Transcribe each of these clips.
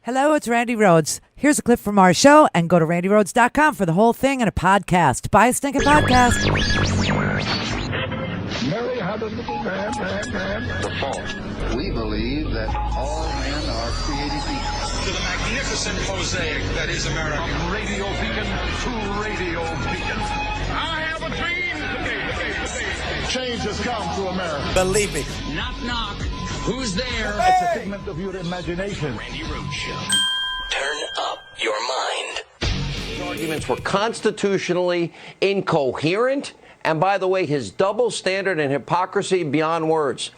Hello, it's Randi Rhodes. Here's a clip from our show, and go to randyrhodes.com for the whole thing and a podcast. Buy a stinking podcast. Mary had a little man. The fall. We believe that all men are created equal. To the magnificent mosaic that is America. From radio beacon to radio beacon. I have a dream today. Change has come to America. Believe me. Knock, knock. Who's there? It's a figment of your imagination. Randi Rhodes Show. Turn up your mind. His arguments were constitutionally incoherent. And by the way, his double standard and hypocrisy beyond words.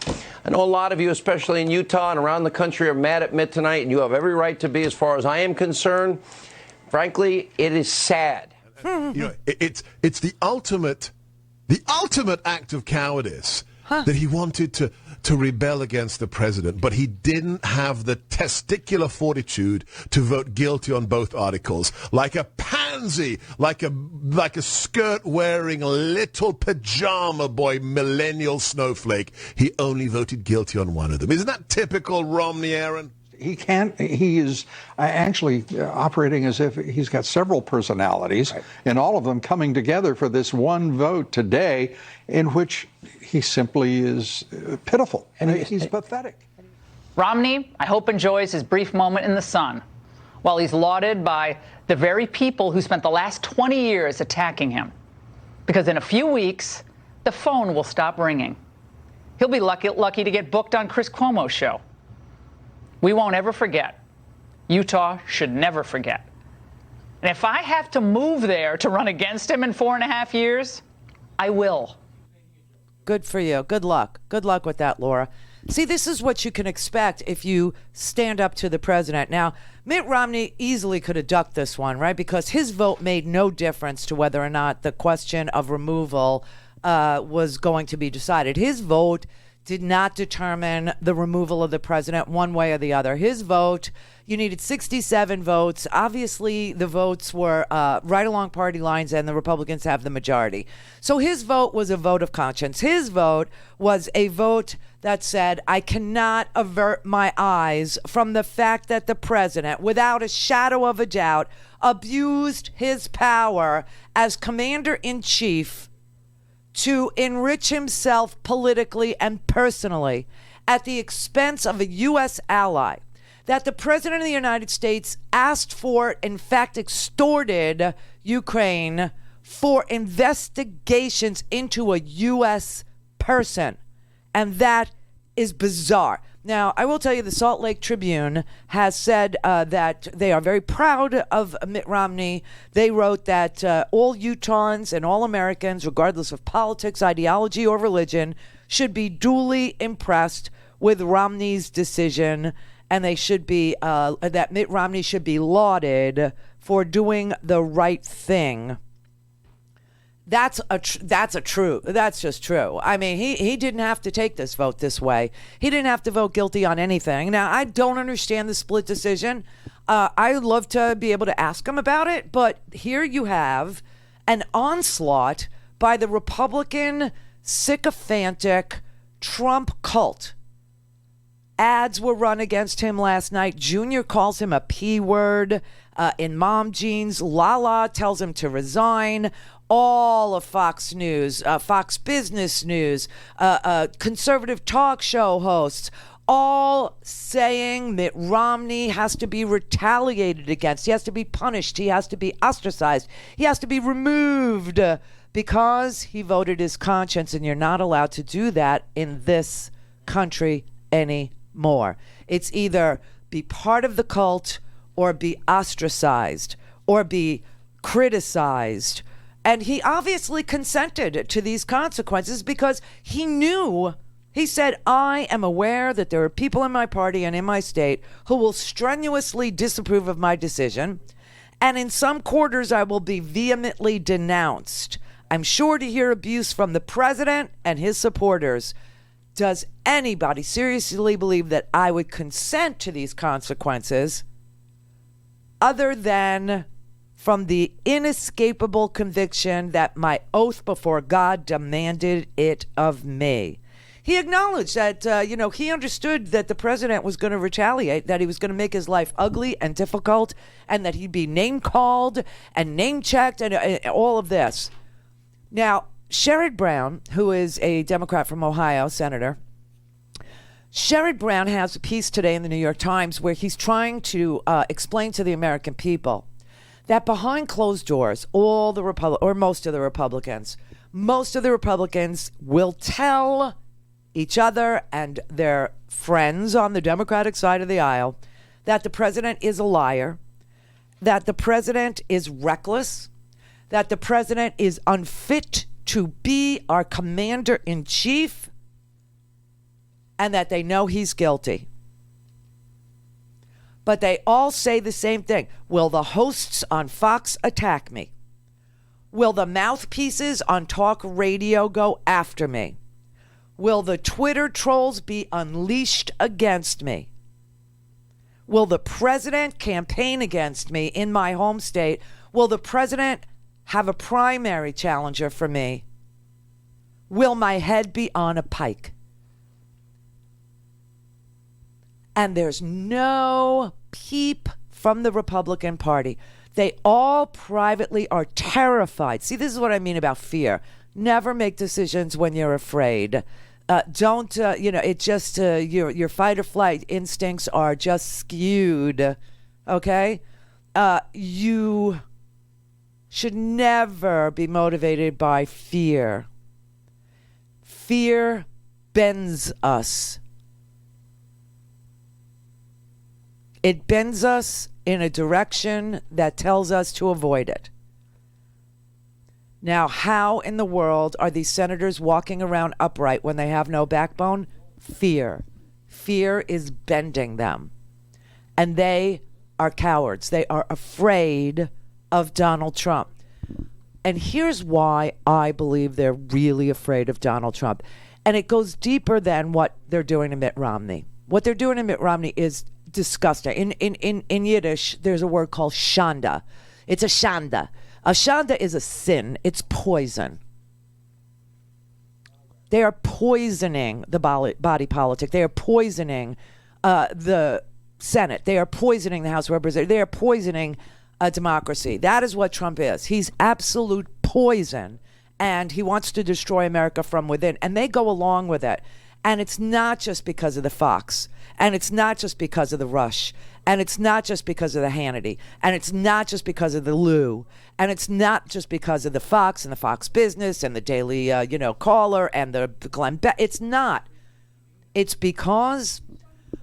I know a lot of you, especially in Utah and around the country, are mad at Mitt tonight, and you have every right to be as far as I am concerned. Frankly, it is sad. You know, it's the ultimate act of cowardice that he wanted to rebel against the president, but he didn't have the testicular fortitude to vote guilty on both articles. Like a pansy, like a skirt-wearing little pajama boy millennial snowflake, he only voted guilty on one of them. Isn't that typical Romney, Aaron? He is actually operating as if he's got several personalities, right, and all of them coming together for this one vote today in which he simply is pitiful. And he's pathetic. Romney, I hope, enjoys his brief moment in the sun while he's lauded by the very people who spent the last 20 years attacking him. Because in a few weeks, the phone will stop ringing. He'll be lucky to get booked on Chris Cuomo's show. We won't ever forget. Utah should never forget. And if I have to move there to run against him in 4.5 years, I will. Good for you. Good luck. Good luck with that, Laura. See, this is what you can expect if you stand up to the president. Now, Mitt Romney easily could have ducked this one, right? Because his vote made no difference to whether or not the question of removal was going to be decided. His vote did not determine the removal of the president one way or the other. His vote, you needed 67 votes. Obviously, the votes were right along party lines, and the Republicans have the majority. So his vote was a vote of conscience. His vote was a vote that said, I cannot avert my eyes from the fact that the president, without a shadow of a doubt, abused his power as commander-in-chief to enrich himself politically and personally at the expense of a U.S. ally, that the president of the United States asked for, in fact, extorted Ukraine for investigations into a U.S. person. And that is bizarre. Now, I will tell you, the Salt Lake Tribune has said that they are very proud of Mitt Romney. They wrote that all Utahns and all Americans, regardless of politics, ideology, or religion, should be duly impressed with Romney's decision, and they should be that Mitt Romney should be lauded for doing the right thing. That's just true. I mean, he didn't have to take this vote this way. He didn't have to vote guilty on anything. Now, I don't understand the split decision. I would love to be able to ask him about it, but here you have an onslaught by the Republican sycophantic Trump cult. Ads were run against him last night. Junior calls him a P word in mom jeans. Lala tells him to resign. All of Fox News, Fox Business News, conservative talk show hosts, all saying Mitt Romney has to be retaliated against. He has to be punished. He has to be ostracized. He has to be removed because he voted his conscience, and you're not allowed to do that in this country anymore. It's either be part of the cult or be ostracized or be criticized. And he obviously consented to these consequences because he knew, he said, I am aware that there are people in my party and in my state who will strenuously disapprove of my decision. And in some quarters, I will be vehemently denounced. I'm sure to hear abuse from the president and his supporters. Does anybody seriously believe that I would consent to these consequences other than from the inescapable conviction that my oath before God demanded it of me? He acknowledged that, he understood that the president was going to retaliate, that he was going to make his life ugly and difficult, and that he'd be name-called and name-checked and all of this. Now, Sherrod Brown, who is a Democrat from Ohio, senator, Sherrod Brown has a piece today in the New York Times where he's trying to explain to the American people that behind closed doors, most of the Republicans will tell each other and their friends on the Democratic side of the aisle that the president is a liar, that the president is reckless, that the president is unfit to be our commander-in-chief, and that they know he's guilty. But they all say the same thing. Will the hosts on Fox attack me? Will the mouthpieces on talk radio go after me? Will the Twitter trolls be unleashed against me? Will the president campaign against me in my home state? Will the president have a primary challenger for me? Will my head be on a pike? And there's no peep from the Republican Party. They all privately are terrified. See, this is what I mean about fear. Never make decisions when you're afraid. Don't, it just, your fight or flight instincts are just skewed, okay? You should never be motivated by fear. Fear bends us. It bends us in a direction that tells us to avoid it. Now, how in the world are these senators walking around upright when they have no backbone? Fear. Fear is bending them. And they are cowards. They are afraid of Donald Trump. And here's why I believe they're really afraid of Donald Trump. And it goes deeper than what they're doing to Mitt Romney. What they're doing to Mitt Romney is disgusting. In Yiddish, there's a word called shanda. It's a shanda. A shanda is a sin. It's poison. They are poisoning the body politic. They are poisoning the Senate. They are poisoning the House of Representatives. They are poisoning a democracy. That is what Trump is. He's absolute poison, and he wants to destroy America from within. And they go along with it. And it's not just because of the Fox, and it's not just because of the Rush, and it's not just because of the Hannity, and it's not just because of the Lou, and it's not just because of the Fox and the Fox Business and the Daily, Caller and the Glenn Beck. It's not. It's because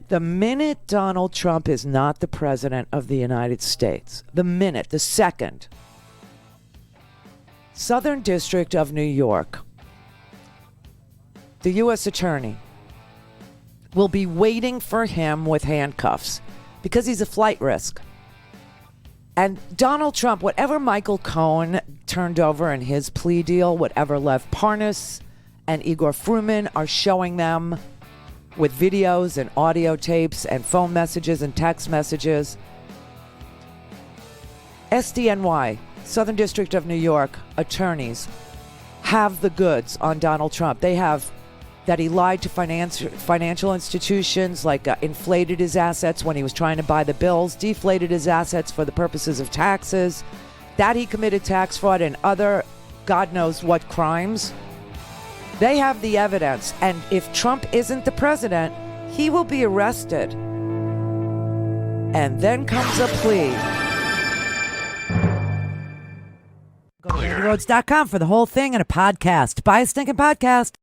the minute Donald Trump is not the president of the United States, the second, Southern District of New York, the U.S. attorney will be waiting for him with handcuffs because he's a flight risk. And Donald Trump, whatever Michael Cohen turned over in his plea deal, whatever Lev Parnas and Igor Fruman are showing them with videos and audio tapes and phone messages and text messages, SDNY, Southern District of New York attorneys have the goods on Donald Trump. They have that he lied to financial institutions, like inflated his assets when he was trying to buy the bills, deflated his assets for the purposes of taxes, that he committed tax fraud and other God knows what crimes. They have the evidence. And if Trump isn't the president, he will be arrested. And then comes a plea. Go to RandiRhodes.com for the whole thing and a podcast. Buy a stinking podcast.